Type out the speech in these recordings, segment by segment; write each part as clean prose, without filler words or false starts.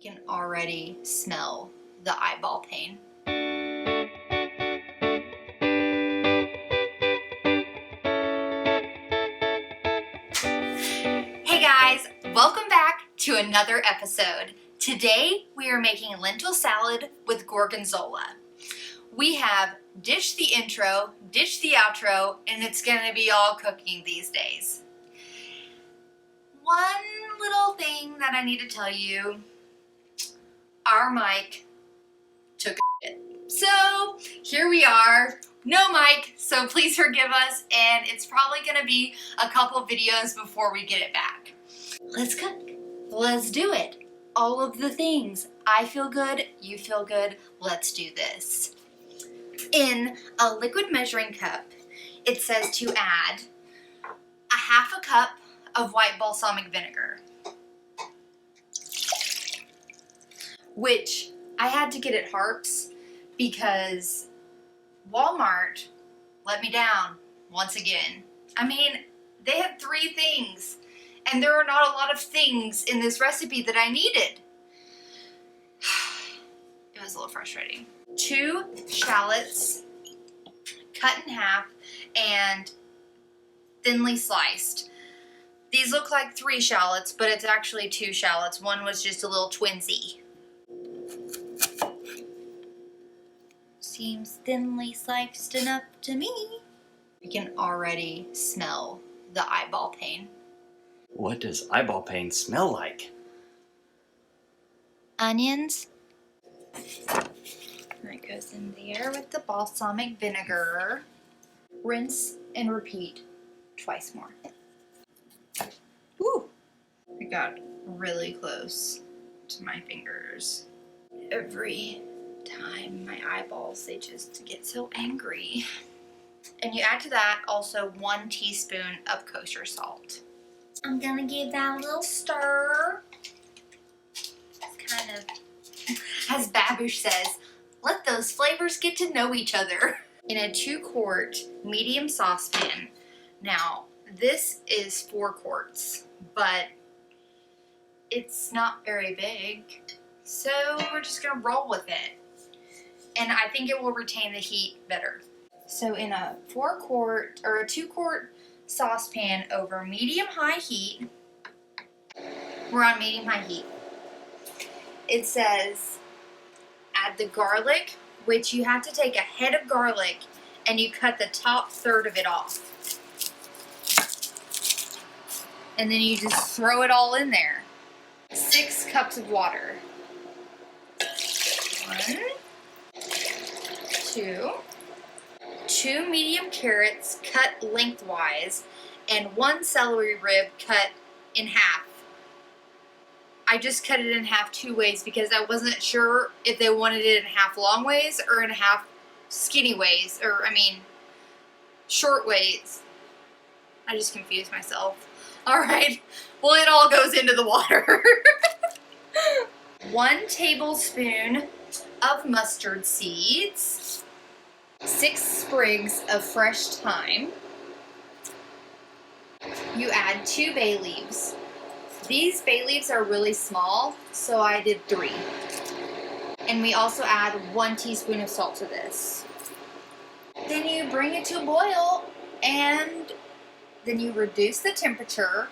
can already smell the eyeball pain. Hey guys, welcome back to another episode. Today we are making lentil salad with gorgonzola. We have ditched the intro, ditched the outro, and it's gonna be all cooking these days. One little thing that I need to tell you, our mic took a shit. So here we are, no mic, so please forgive us, and it's probably gonna be a couple videos before we get it back. Let's cook, let's do it. All of the things. I feel good, you feel good, let's do this. In a liquid measuring cup, it says to add a half a cup of white balsamic vinegar, which I had to get at Harps because Walmart let me down once again. I mean, they had 3 things, and there are not a lot of things in this recipe that I needed. It was a little frustrating. 2 shallots, cut in half and thinly sliced. These look like 3 shallots, but it's actually 2 shallots. One was just a little twinsy. Seems thinly sliced enough to me. You can already smell the eyeball pain. What does eyeball pain smell like? Onions. That goes in there with the balsamic vinegar. Rinse and repeat twice more. Ooh, I got really close to my fingers. Every time my eyeballs, they just get so angry. And you add to that also 1 teaspoon of kosher salt. I'm gonna give that a little stir. It's kind of, as Babish says, let those flavors get to know each other. In a 2-quart medium saucepan. Now, this is 4 quarts, but it's not very big, so we're just gonna roll with it. And I think it will retain the heat better. So in a 4-quart or a 2-quart saucepan over medium-high heat, we're on medium-high heat. It says add the garlic, which you have to take a head of garlic and you cut the top third of it off. And then you just throw it all in there. 6 cups of water. 1, 2, 2 medium carrots cut lengthwise, and 1 celery rib cut in half. I just cut it in half 2 ways because I wasn't sure if they wanted it in half long ways or in half skinny ways, or short ways. I just confused myself. Alright, well, it all goes into the water. 1 tablespoon of mustard seeds, 6 sprigs of fresh thyme. You add 2 bay leaves. These bay leaves are really small, so I did 3. And we also add 1 teaspoon of salt to this. Then you bring it to a boil, and then you reduce the temperature,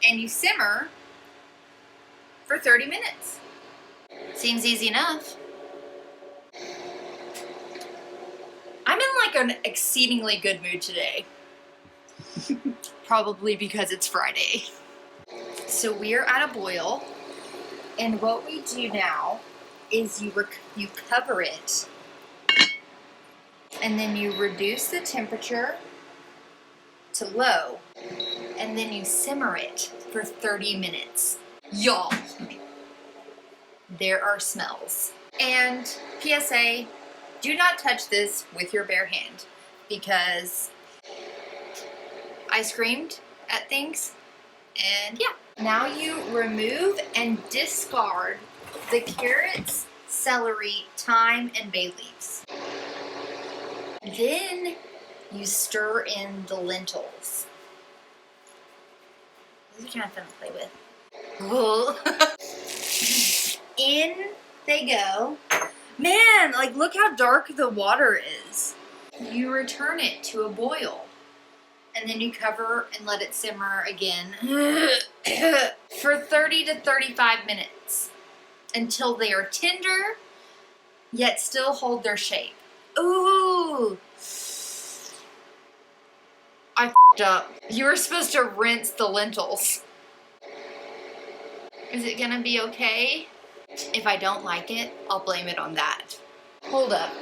and you simmer for 30 minutes. Seems easy enough. I'm in like an exceedingly good mood today. Probably because it's Friday. So we are at a boil, and what we do now is you cover it, and then you reduce the temperature to low, and then you simmer it for 30 minutes. Y'all, there are smells. And PSA, do not touch this with your bare hand, because I screamed at things, and yeah. Now you remove and discard the carrots, celery, thyme, and bay leaves. Then you stir in the lentils. These are kind of fun to play with. they go. Man, like look how dark the water is. You return it to a boil. And then you cover and let it simmer again for 30 to 35 minutes until they are tender yet still hold their shape. Ooh! I f***ed up. You were supposed to rinse the lentils. Is it gonna be okay? If I don't like it, I'll blame it on that. Hold up.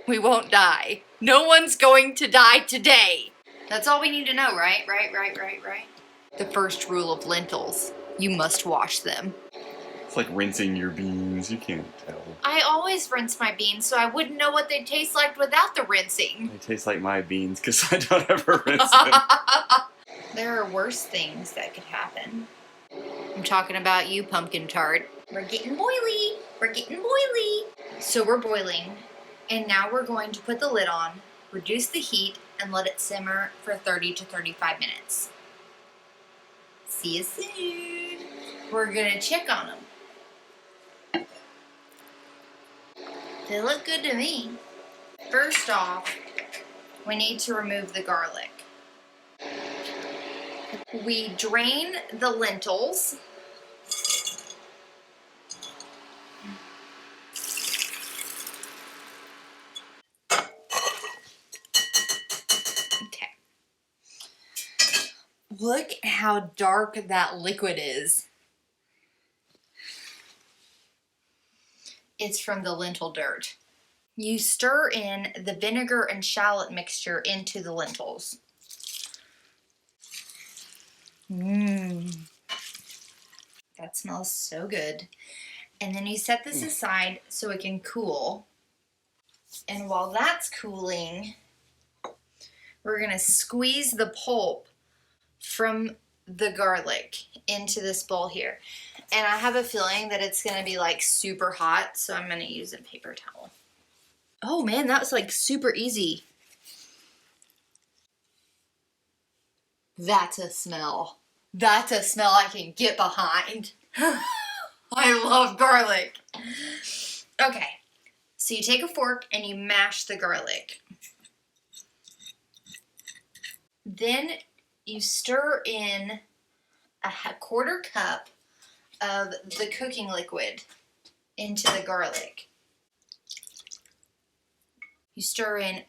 We won't die. No one's going to die today. That's all we need to know, right? Right. The first rule of lentils, you must wash them. It's like rinsing your beans. You can't tell. I always rinse my beans, so I wouldn't know what they taste like without the rinsing. They taste like my beans because I don't ever rinse them. There are worse things that could happen. I'm talking about you, pumpkin tart. We're getting boily. We're getting boily. So we're boiling. And now we're going to put the lid on, reduce the heat, and let it simmer for 30 to 35 minutes. See you soon. We're gonna check on them. They look good to me. First off, we need to remove the garlic. We drain the lentils. Look how dark that liquid is. It's from the lentil dirt. You stir in the vinegar and shallot mixture into the lentils. That smells so good. And then you set this aside so it can cool. And while that's cooling, we're gonna squeeze the pulp from the garlic into this bowl here. And I have a feeling that it's gonna be like super hot, so I'm gonna use a paper towel. Oh man, that was like super easy. That's a smell. That's a smell I can get behind. I love garlic. Okay, so you take a fork and you mash the garlic. Then you stir in a quarter cup of the cooking liquid into the garlic. You stir in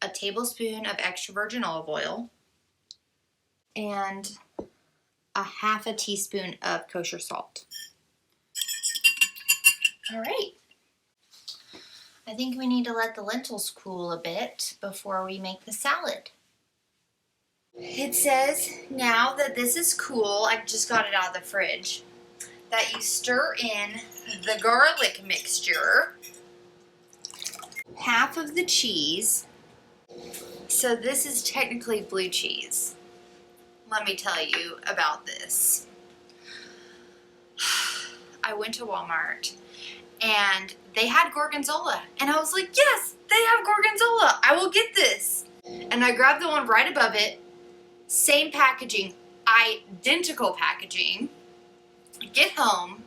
a tablespoon of extra virgin olive oil and a half a teaspoon of kosher salt. All right. I think we need to let the lentils cool a bit before we make the salad. It says now that this is cool, I just got it out of the fridge, that you stir in the garlic mixture, half of the cheese. So this is technically blue cheese. Let me tell you about this. I went to Walmart and they had Gorgonzola and I was like, yes, they have Gorgonzola. I will get this. And I grabbed the one right above it. Same packaging, identical packaging. I get home,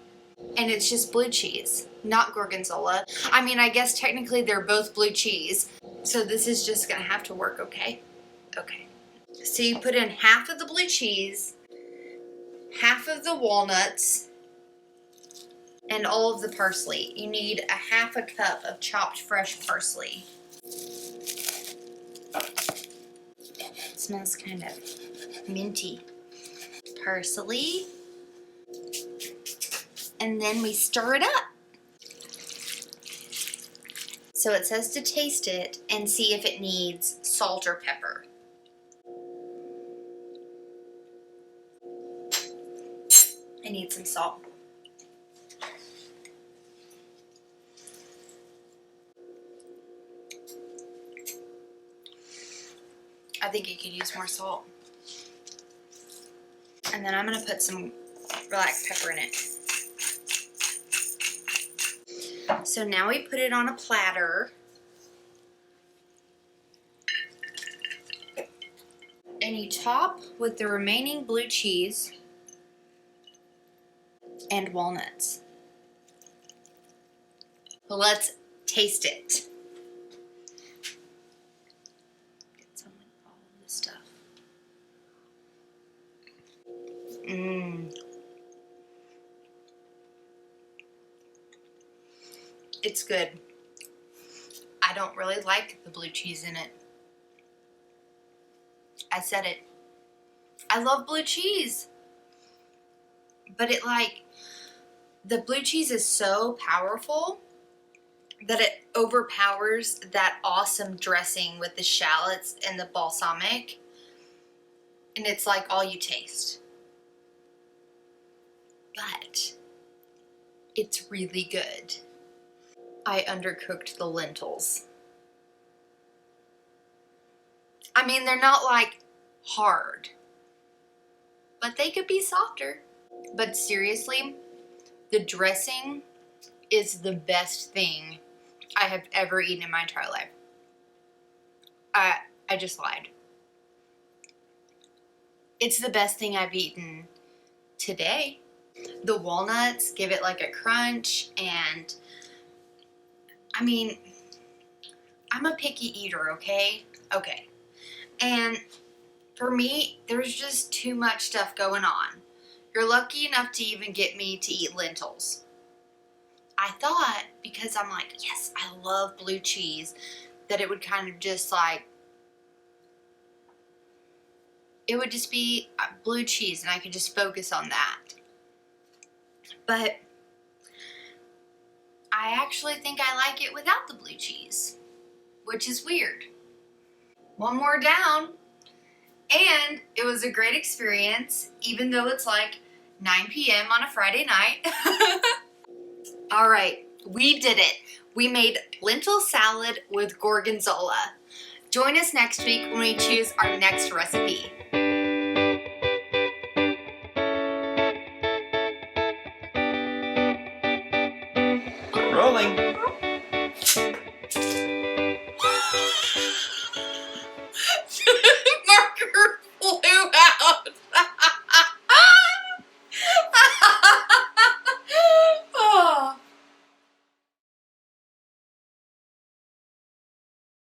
and it's just blue cheese, not Gorgonzola. I mean, I guess technically they're both blue cheese, so this is just gonna have to work, okay? Okay. So you put in half of the blue cheese, half of the walnuts, and all of the parsley. You need a half a cup of chopped fresh parsley. It smells kind of minty. Parsley. And then we stir it up. So it says to taste it and see if it needs salt or pepper. I need some salt. I think you could use more salt. And then I'm gonna put some black pepper in it. So now we put it on a platter. And you top with the remaining blue cheese and walnuts. Let's taste it. Get some of all of this stuff. It's good. I don't really like the blue cheese in it. I said it. I love blue cheese. But the blue cheese is so powerful that it overpowers that awesome dressing with the shallots and the balsamic. And it's like all you taste. But it's really good. I undercooked the lentils. I mean, they're not like hard, but they could be softer. But seriously, the dressing is the best thing I have ever eaten in my entire life. I just lied. It's the best thing I've eaten today. The walnuts give it like a crunch, and I mean, I'm a picky eater, okay? Okay. And for me, there's just too much stuff going on. You're lucky enough to even get me to eat lentils. I thought, because I'm like, yes, I love blue cheese, that it would kind of just like, it would just be blue cheese and I could just focus on that. But I actually think I like it without the blue cheese, which is weird. One more down, and it was a great experience, even though it's like 9 p.m. on a Friday night. All right, we did it. We made lentil salad with gorgonzola. Join us next week when we choose our next recipe. Rolling. Marker flew out.